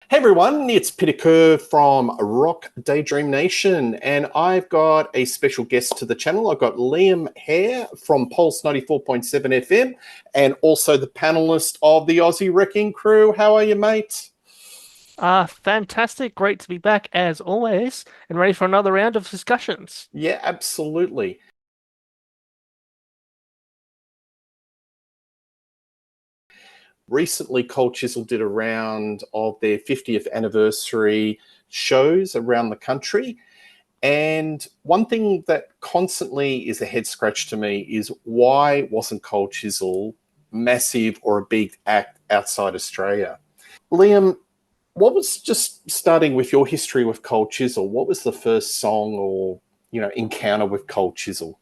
Hey everyone, it's Peter Kerr from Rock Daydream Nation, and I've got a special guest to the channel. I've got Liam Hare from Pulse 94.7 FM, and also the panelist of the Aussie Wrecking Crew. How are you, mate? Fantastic. Great to be back as always and ready for another round of discussions. Yeah, absolutely. Recently, Cold Chisel did a round of their 50th anniversary shows around the country. And one thing that constantly is a head scratch to me is why wasn't Cold Chisel massive or a big act outside Australia? Liam, what was just starting with your history with Cold Chisel? What was the first song or encounter with Cold Chisel?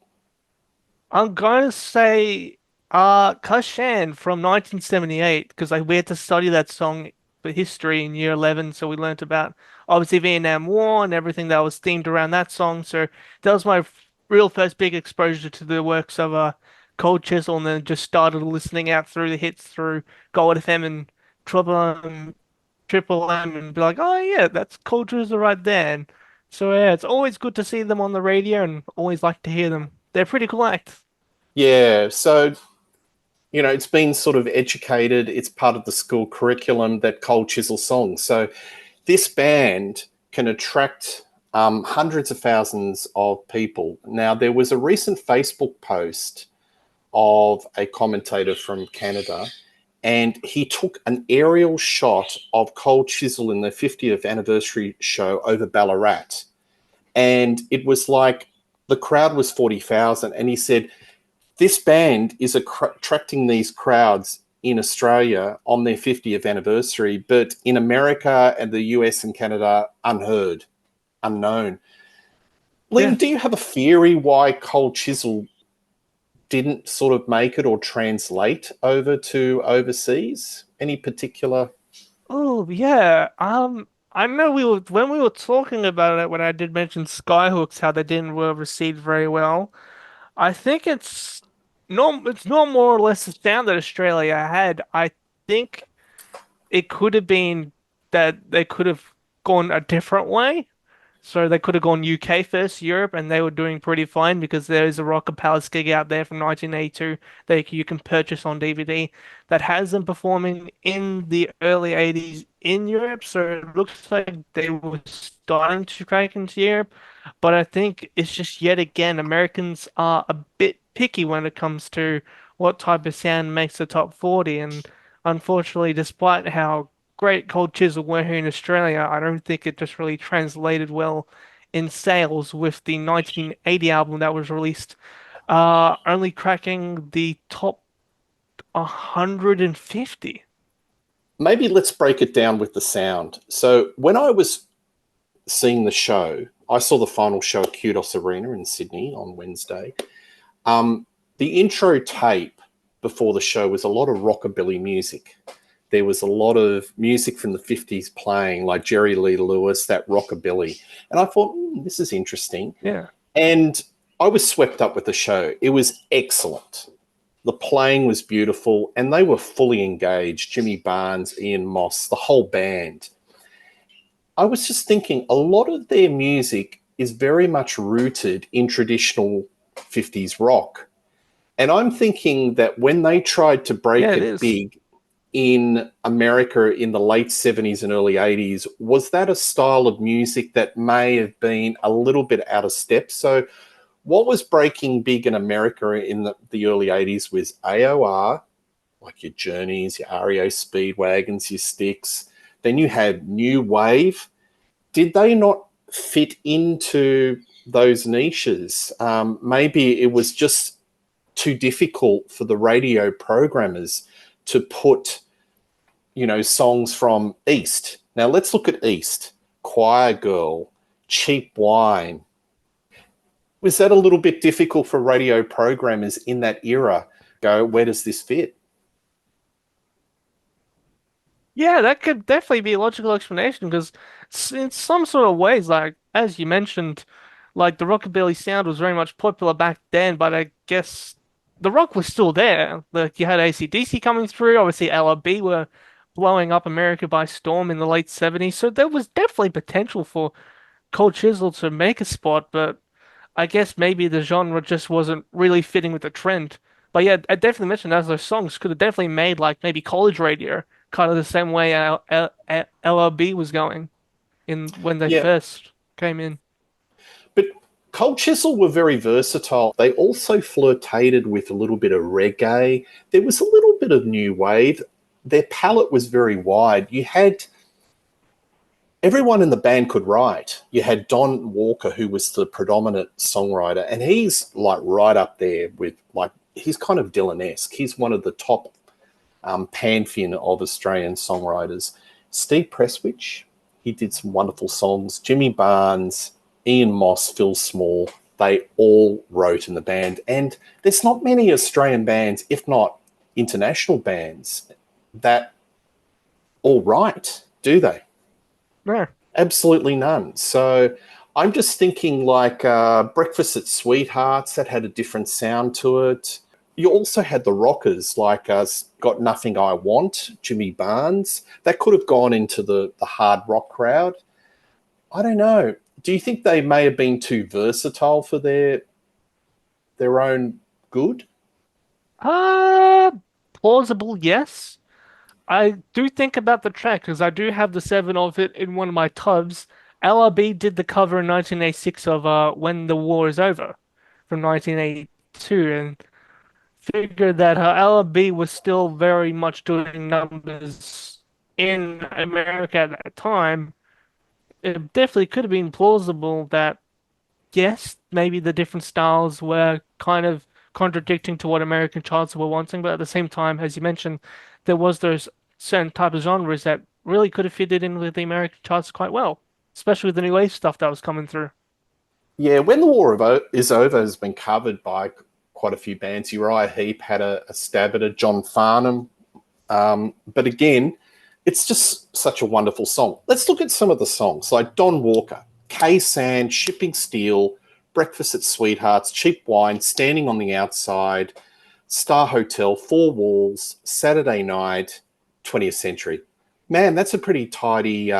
I'm going to say Kashan from 1978 because we had to study that song for history in year 11, so we learnt about obviously Vietnam War and everything that was themed around that song. So that was my real first big exposure to the works of Cold Chisel, and then just started listening out through the hits through Gold FM and Trouble Triple M and be like, oh yeah, that's Cold Chisel right there. And so yeah, it's always good to see them on the radio and always like to hear them. They're pretty cool acts. Yeah, so it's been sort of educated. It's part of the school curriculum that Cold Chisel songs. So this band can attract hundreds of thousands of people. Now, there was a recent Facebook post of a commentator from Canada, and he took an aerial shot of Cold Chisel in the 50th anniversary show over Ballarat. And it was like the crowd was 40,000. And he said, this band is attracting these crowds in Australia on their 50th anniversary, but in America and the US and Canada, unheard, unknown. Yeah. Liam, do you have a theory why Cold Chisel didn't sort of make it or translate over to overseas? Any particular? Oh yeah. I know we were when we were talking about it when I did mention Skyhooks, how they didn't were received very well. I think it's not more or less the sound that Australia had. I think it could have been that they could have gone a different way. So they could have gone UK first, Europe, and they were doing pretty fine because there is a Rock and Palace gig out there from 1982 that you can purchase on DVD that has them performing in the early 80s in Europe. So it looks like they were starting to crack into Europe. But I think it's just yet again, Americans are a bit picky when it comes to what type of sound makes the top 40. And unfortunately, despite how great Cold Chisel were here in Australia, I don't think it just really translated well in sales with the 1980 album that was released, only cracking the top 150. Maybe let's break it down with the sound. So when I was seeing the show, I saw the final show at Kudos Arena in Sydney on Wednesday. The intro tape before the show was a lot of rockabilly music. There was a lot of music from the 50s playing, like Jerry Lee Lewis, that rockabilly. And I thought, this is interesting. Yeah. And I was swept up with the show. It was excellent. The playing was beautiful, and they were fully engaged. Jimmy Barnes, Ian Moss, the whole band. I was just thinking a lot of their music is very much rooted in traditional 50s rock. And I'm thinking that when they tried to Yeah, break it it is. big in America in the late 70s and early 80s, was that a style of music that may have been a little bit out of step? So, what was breaking big in America in the early 80s was AOR, like your Journeys, your REO Speedwagons, your Styx. Then you had New Wave. Did they not fit into those niches? Maybe it was just too difficult for the radio programmers to put, songs from East. Now let's look at East. Choir Girl, Cheap Wine. Was that a little bit difficult for radio programmers in that era? Go, where does this fit? Yeah, that could definitely be a logical explanation because in some sort of ways, like as you mentioned, like the rockabilly sound was very much popular back then, but I guess the rock was still there. Like you had AC/DC coming through, obviously LRB were blowing up America by storm in the late 70s. So there was definitely potential for Cold Chisel to make a spot, but I guess maybe the genre just wasn't really fitting with the trend. But yeah, I definitely mentioned as those songs could have definitely made like maybe college radio, kind of the same way LRB was going in when they Yeah, first came in. but Cold Chisel were very versatile. They also flirtated with a little bit of reggae. There was a little bit of new wave. Their palette was very wide. You had everyone in the band could write. You had Don Walker, who was the predominant songwriter, and he's like right up there with like he's kind of Dylan-esque. He's one of the top pantheon of Australian songwriters. Steve Presswich, he did some wonderful songs. Jimmy Barnes, Ian Moss, Phil Small, they all wrote in the band. And there's not many Australian bands, if not international bands, that all write, do they? Yeah. Absolutely none. So I'm just thinking like Breakfast at Sweethearts, that had a different sound to it. You also had the rockers like Got Nothing I Want, Jimmy Barnes. That could have gone into the hard rock crowd. I don't know. Do you think they may have been too versatile for their own good? Uh, Plausible, yes. I do think about the track because I do have the seven of it in one of my tubs. LRB did the cover in 1986 of When the War Is Over from 1982 and figured that LRB was still very much doing numbers in America at that time. It definitely could have been plausible that yes, maybe the different styles were kind of contradicting to what American charts were wanting, but at the same time, as you mentioned, there was those certain type of genres that really could have fitted in with the American charts quite well, especially with the new wave stuff that was coming through. Yeah, When the Is Over has been covered by quite a few bands. Uriah Heep had a stab at it, John Farnham. But again, it's just such a wonderful song. Let's look at some of the songs like Don Walker, K Sand, Shipping Steel, Breakfast at Sweethearts, Cheap Wine, Standing on the Outside, Star Hotel, Four Walls, Saturday Night, 20th Century. Man, that's a pretty tidy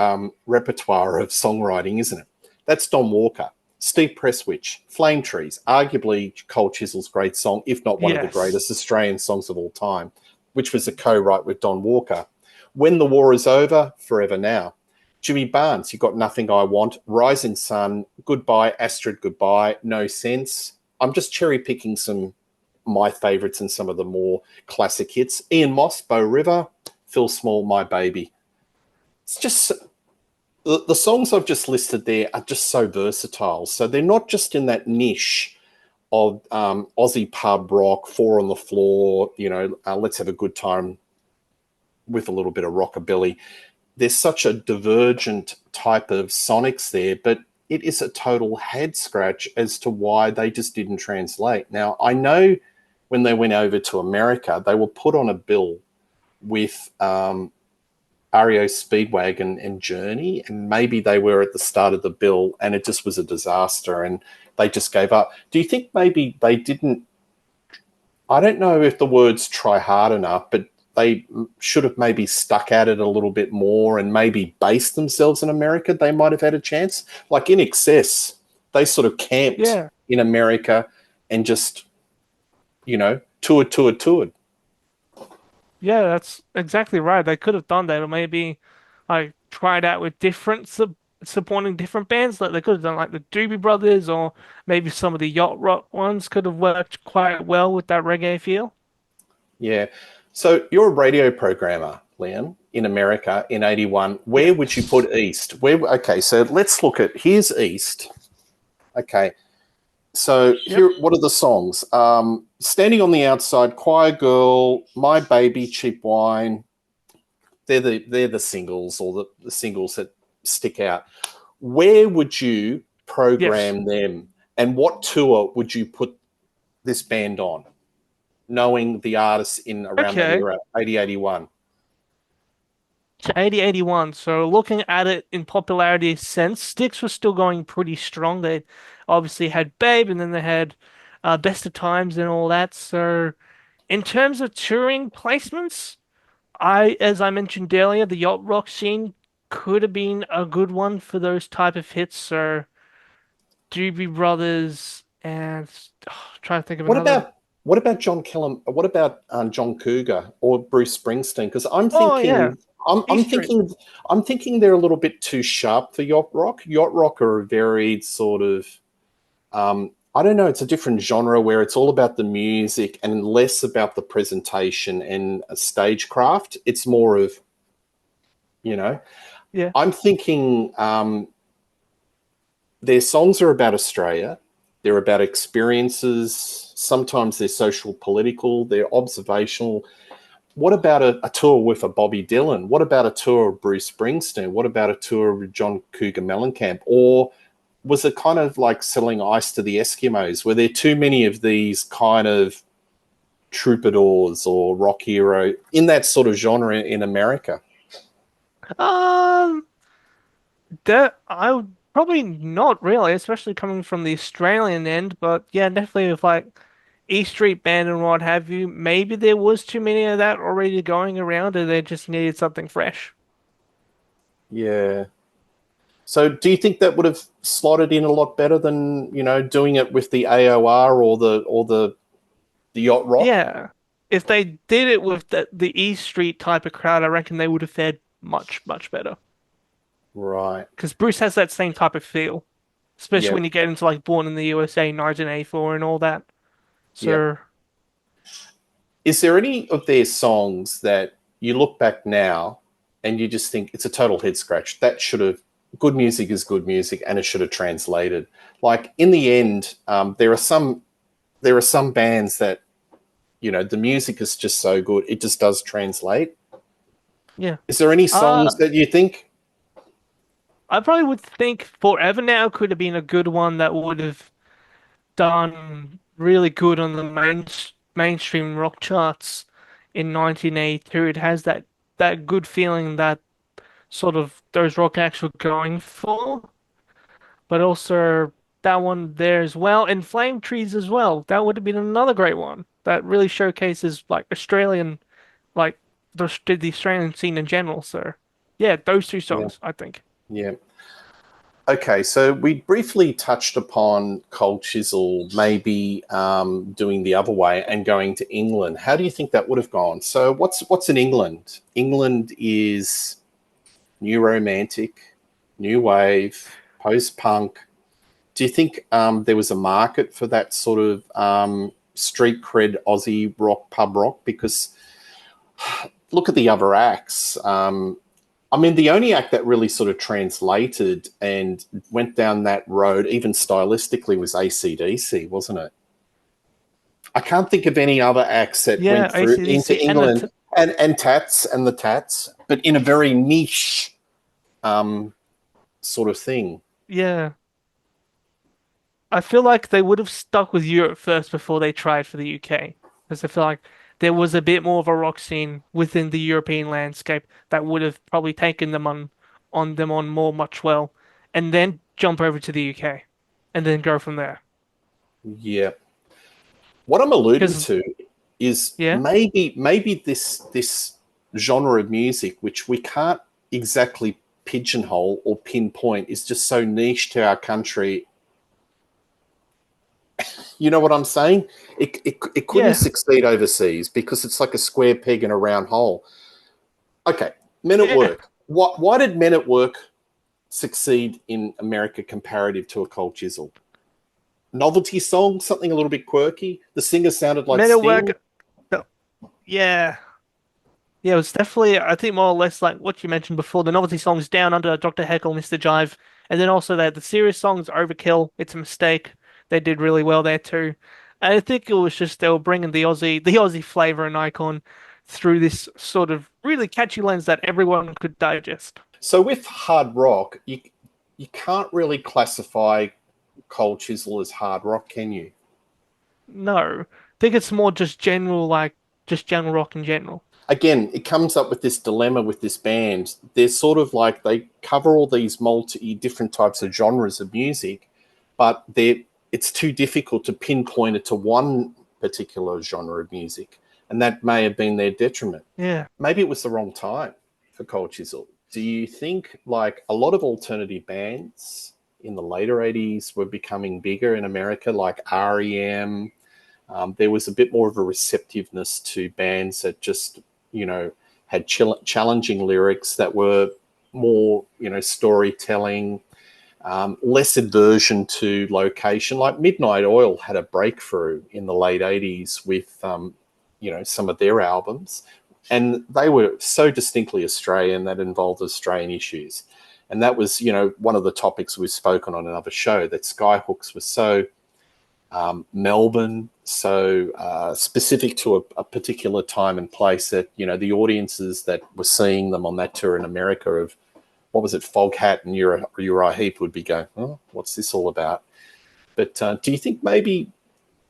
repertoire of songwriting, isn't it? That's Don Walker. Steve Presswich, Flame Trees, arguably Cold Chisel's great song, if not one of the Yes. greatest Australian songs of all time, which was a co-write with Don Walker. When the War Is Over, Forever Now. Jimmy Barnes, You Got Nothing I Want, Rising Sun, Goodbye, Astrid Goodbye, No Sense. I'm just cherry picking some my favourites and some of the more classic hits. Ian Moss, Bow River, Phil Small, My Baby. It's just the songs I've just listed there are just so versatile. So they're not just in that niche of Aussie pub rock, four on the floor, let's have a good time with a little bit of rockabilly. There's such a divergent type of sonics there, but it is a total head scratch as to why they just didn't translate. Now, I know when they went over to America, they were put on a bill with REO Speedwagon and Journey, and maybe they were at the start of the bill and it just was a disaster and they just gave up. Do you think maybe they didn't? I don't know if the words try hard enough, but they should have maybe stuck at it a little bit more and maybe based themselves in America. They might have had a chance. Like In Excess, they sort of camped Yeah. in America and just, toured. Yeah, that's exactly right. They could have done that, or maybe like tried out with different supporting different bands. Like they could have done like the Doobie Brothers, or maybe some of the yacht rock ones could have worked quite well with that reggae feel. Yeah. So you're a radio programmer, Liam, in America in 81. Where would you Yes. put East? Okay, so let's look at here's East. Okay. So Yep. here what are the songs? Standing on the Outside, Choir Girl, My Baby, Cheap Wine. They're the singles or the singles that stick out. Where would you Yes. program them and what tour would you put this band on, knowing the artists in around that Okay. era, 80, 81? To 80, 81. So looking at it in popularity sense, Styx was still going pretty strong. They obviously had Babe, and then they had Best of Times and all that. So in terms of touring placements, as I mentioned earlier, the yacht rock scene could have been a good one for those type of hits. So Doobie Brothers and trying to think of What another. about John Kellum? What about John Cougar or Bruce Springsteen? Because Oh yeah, I'm East Street. thinking they're a little bit too sharp for yacht rock. Yacht rock are a very sort of I don't know. It's a different genre where it's all about the music and less about the presentation and stagecraft. It's more of, you know. Yeah. I'm thinking their songs are about Australia. They're about experiences. Sometimes they're social, political. They're observational. What about a tour with a Bobby Dylan? What about a tour of Bruce Springsteen? What about a tour with John Cougar Mellencamp? Or was it kind of like selling ice to the Eskimos? Were there too many of these kind of troubadours or rock hero in that sort of genre in America? Um, that I would probably not really, especially coming from the Australian end. But yeah, definitely with like East Street Band and what have you. Maybe there was too many of that already going around, and they just needed something fresh. Yeah. So do you think that would have slotted in a lot better than, doing it with the AOR or the yacht rock? Yeah. If they did it with the East Street type of crowd, I reckon they would have fared much, much better. Right. Because Bruce has that same type of feel, especially Yep. when you get into like Born in the USA, 1984, and all that. Yep. So, Is there any of their songs that you look back now and you just think it's a total head scratch? That should have good music is good music, and it should have translated. Like in the end, there are some bands that the music is just so good it just does translate. yeah. Is there any songs Uh, that you think? I probably would think Forever Now could have been a good one that would have done really good on the mainstream rock charts in 1982. It has that good feeling that sort of those rock acts were going for, but also that one there as well, and Flame Trees as well. That would have been another great one that really showcases like Australian, like the Australian scene in general. So yeah, those two Yeah, songs, I think. yeah. Okay, so we briefly touched upon Cold Chisel maybe doing the other way and going to England. How do you think that would have gone? So what's in England? England is new romantic, new wave, post punk. Do you think there was a market for that sort of street cred Aussie rock, pub rock? Because look at the other acts. I mean, the only act that really sort of translated and went down that road, even stylistically, was AC/DC, wasn't it? I can't think of any other acts that Yeah, went through into AC/DC and England and Tats and the Tats, but in a very niche um, sort of thing. yeah. I feel like they would have stuck with Europe first before they tried for the UK. Because I feel like there was a bit more of a rock scene within the European landscape that would have probably taken them on more much well, and then jump over to the UK, and then go from there. Yeah. What I'm alluding Because to is yeah, maybe this genre of music, which we can't exactly pigeonhole or pinpoint, is just so niche to our country. You know what I'm saying? It couldn't yeah, succeed overseas because it's like a square peg in a round hole. Okay, Men at yeah. Work. Why did Men at Work succeed in America comparative to a Cold Chisel? Novelty song, something a little bit quirky. The singer sounded like Men at Sting. Work. Yeah. Yeah, it was definitely, I think, more or less like what you mentioned before, the novelty songs Down Under, Dr. Heckle, Mr. Jive, and then also the serious songs Overkill, It's a Mistake. They did really well there too. And I think it was just they were bringing the Aussie flavor and icon through this sort of really catchy lens that everyone could digest. So with hard rock, you can't really classify Cold Chisel as hard rock, can you? No, I think it's more just general, like just general rock in general. Again, it comes up with this dilemma with this band. They're sort of like they cover all these multi different types of genres of music, but it's too difficult to pinpoint it to one particular genre of music. and that may have been their detriment. Yeah. Maybe it was the wrong time for Cold Chisel. Do you think like a lot of alternative bands in the later 80s were becoming bigger in America, like REM? There was a bit more of a receptiveness to bands that just, had challenging lyrics that were more, storytelling, less aversion to location. Like Midnight Oil had a breakthrough in the late 80s with, some of their albums. And they were so distinctly Australian that involved Australian issues. And that was, one of the topics we've spoken on another show, that Skyhooks was so Melbourne, so specific to a particular time and place that, the audiences that were seeing them on that tour in America of, what was it, Foghat and Uriah Heep would be going, oh, what's this all about? But do you think maybe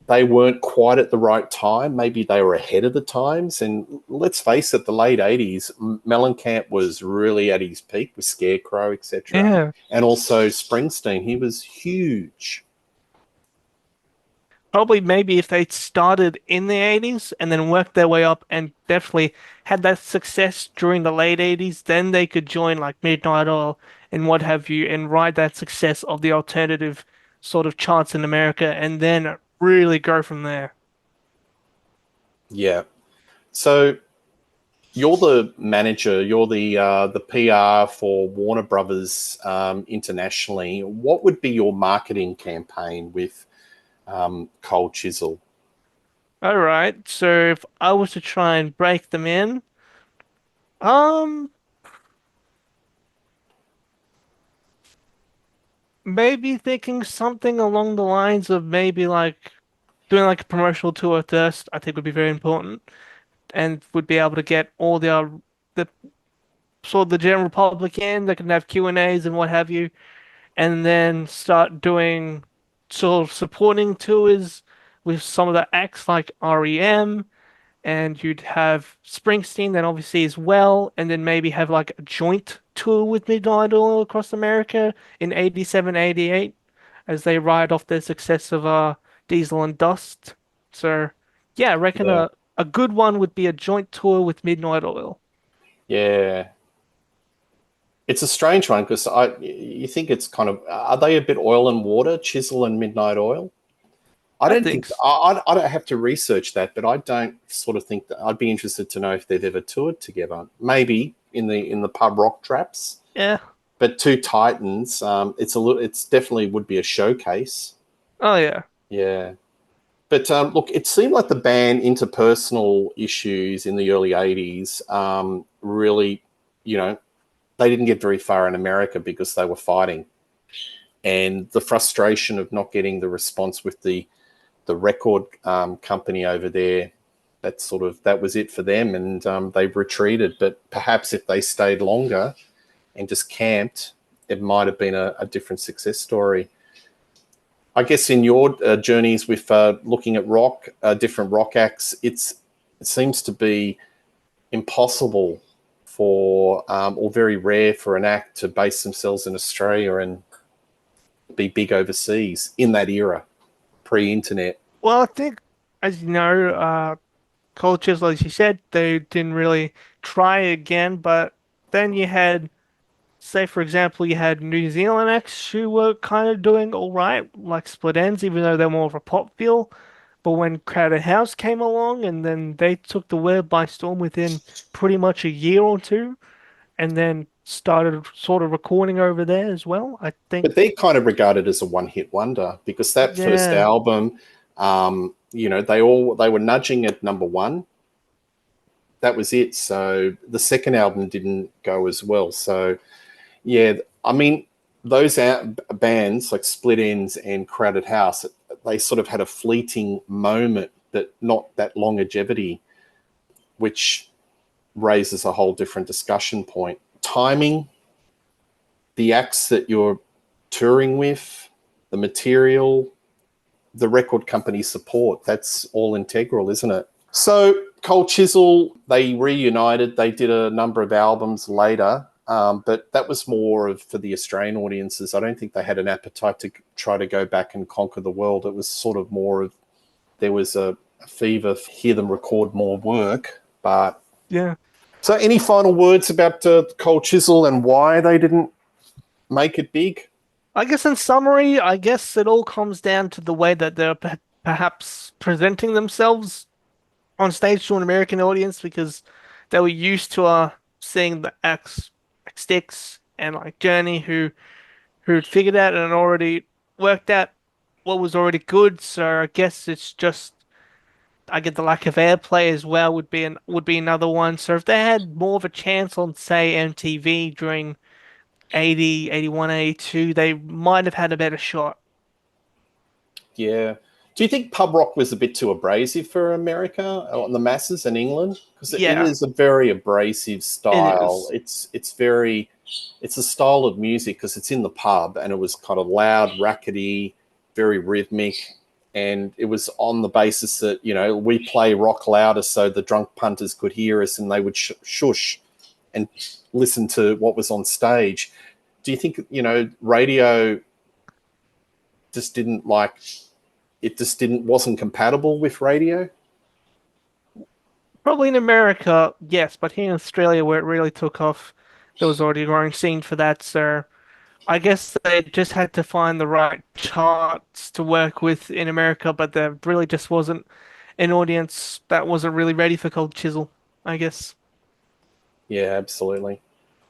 they weren't quite at the right time? Maybe they were ahead of the times. And let's face it, the late 80s, Mellencamp was really at his peak with Scarecrow, etc. Yeah. And also Springsteen, he was huge. Probably maybe if they started in the 80s and then worked their way up and definitely had that success during the late 80s, then they could join like Midnight Oil and what have you and ride that success of the alternative sort of charts in America and then really go from there. Yeah. So you're the manager, you're the PR for Warner Brothers internationally. What would be your marketing campaign with Cold Chisel? All right, so if I was to try and break them in, um, maybe thinking something along the lines of maybe like doing like a promotional tour first, I think would be very important. And would be able to get all the sort of the general public in. They can have Q&As and what have you, and then start doing sort of supporting tours with some of the acts like REM, and you'd have Springsteen then obviously as well, and then maybe have like a joint tour with Midnight Oil across America in 87, 88 as they ride off their success of Diesel and Dust. So yeah, I reckon Yeah. a good one would be a joint tour with Midnight Oil. Yeah. It's a strange one because you think it's kind of, are they a bit oil and water, Chisel and Midnight Oil? I I don't think think, I don't have to research that, but I don't sort of think that. I'd be interested to know if they've ever toured together. Maybe in the pub rock traps, yeah. but two titans, it's definitely would be a showcase. Oh yeah. Yeah. But look, it seemed like the band interpersonal issues in the early 80s really, you know, they didn't get very far in America because they were fighting. And the frustration of not getting the response with the record company over there, that was it for them, and they retreated. But perhaps if they stayed longer and just camped, it might have been a different success story. I guess in your journeys with looking at rock, different rock acts, it seems to be impossible or very rare for an act to base themselves in Australia and be big overseas in that era, pre-internet. Well, I think as you know, Cold Chisel, as you said, they didn't really try again, but then you had, say for example, you had New Zealand acts who were kind of doing all right, like Split Enz, even though they're more of a pop feel. But when Crowded House came along, and then they took the world by storm within pretty much a year or two, and then started sort of recording over there as well. I But think, they're kind of regarded as a one-hit wonder because that first yeah, album, they were nudging at number one. That was it. So the second album didn't go as well. So yeah, I mean, those bands like Split Enz and Crowded House, they sort of had a fleeting moment, but not that longevity, which raises a whole different discussion point. Timing, the acts that you're touring with, the material, the record company support, that's all integral, isn't it? So Cold Chisel, they reunited. They did a number of albums later, but that was more of for the Australian audiences. I don't think they had an appetite to try to go back and conquer the world. It was sort of more of there was a fever to hear them record more work. But Yeah. so, any final words about Cold Chisel and why they didn't make it big? I guess in summary, I guess it all comes down to the way that they're perhaps presenting themselves on stage to an American audience because they were used to seeing the acts like Styx and like Journey who'd figured out and already worked out what was already good. So I guess it's just I get the lack of airplay as well would be another one. So if they had more of a chance on say MTV during 80, 81, 82, they might have had a better shot. Yeah. Do you think pub rock was a bit too abrasive for America on the masses in England? Because it Yeah, is a very abrasive it style. is. It's a style of music because it's in the pub and it was kind of loud, rackety, very rhythmic, and it was on the basis that we play rock louder so the drunk punters could hear us and they would shush and listen to what was on stage. Do you think radio just didn't like it just didn't wasn't compatible with radio? Probably in America, yes, but here in Australia, where it really took off, there was already a growing scene for that. So I guess they just had to find the right charts to work with in America, but there really just wasn't an audience that wasn't really ready for Cold Chisel, I guess. Yeah, absolutely.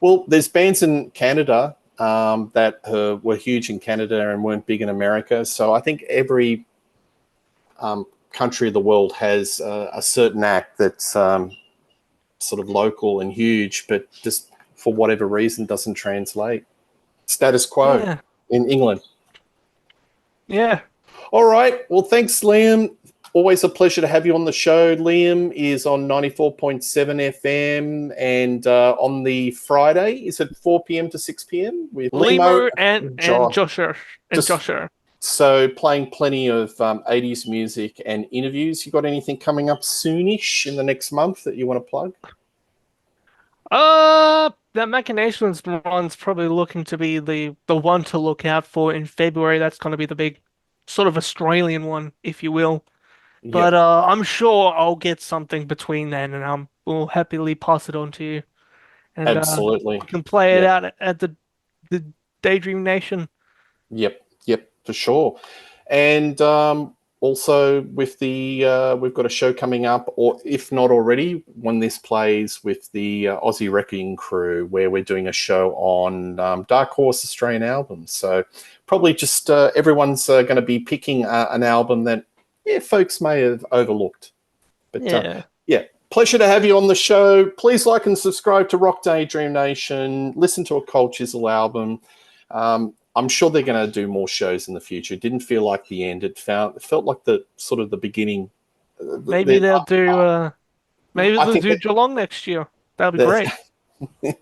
Well, there's bands in Canada that were huge in Canada and weren't big in America. So I think every country of the world has a certain act that's sort of local and huge, but just for whatever reason doesn't translate. Status quo Yeah, in England. yeah. All right. Well, thanks, Liam. Always a pleasure to have you on the show. Liam is on 94.7 FM and on the Friday, is it 4 p.m. to 6 p.m. with Limo Limo and and and Josh. Joshua and Just Joshua. so playing plenty of 80s music and interviews. You got anything coming up soonish in the next month that you want to plug? That Machinations one's probably looking to be the one to look out for in February. That's going to be the big sort of Australian one, if you will. But Yep, I'm sure I'll get something between then, and will happily pass it on to you, and absolutely. we can play it Yep. out at the Daydream Nation. Yep, for sure. And also with the we've got a show coming up, or if not already, when this plays with the Aussie Wrecking Crew, where we're doing a show on Dark Horse Australian albums. So probably just everyone's going to be picking an album that folks may have overlooked. But Yeah, yeah, pleasure to have you on the show. Please like and subscribe to Rock Daydream Nation. Listen to a Cold Chisel album. I'm sure they're going to do more shows in the future. It didn't feel like the end. It felt like the sort of the beginning. maybe they'll do maybe I they'll think do Geelong next year. That'll be that great.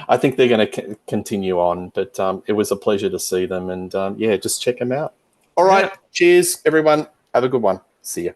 I think they're going to continue on. But it was a pleasure to see them, and yeah, just check them out. All right, Yeah. cheers, everyone. Have a good one. See ya.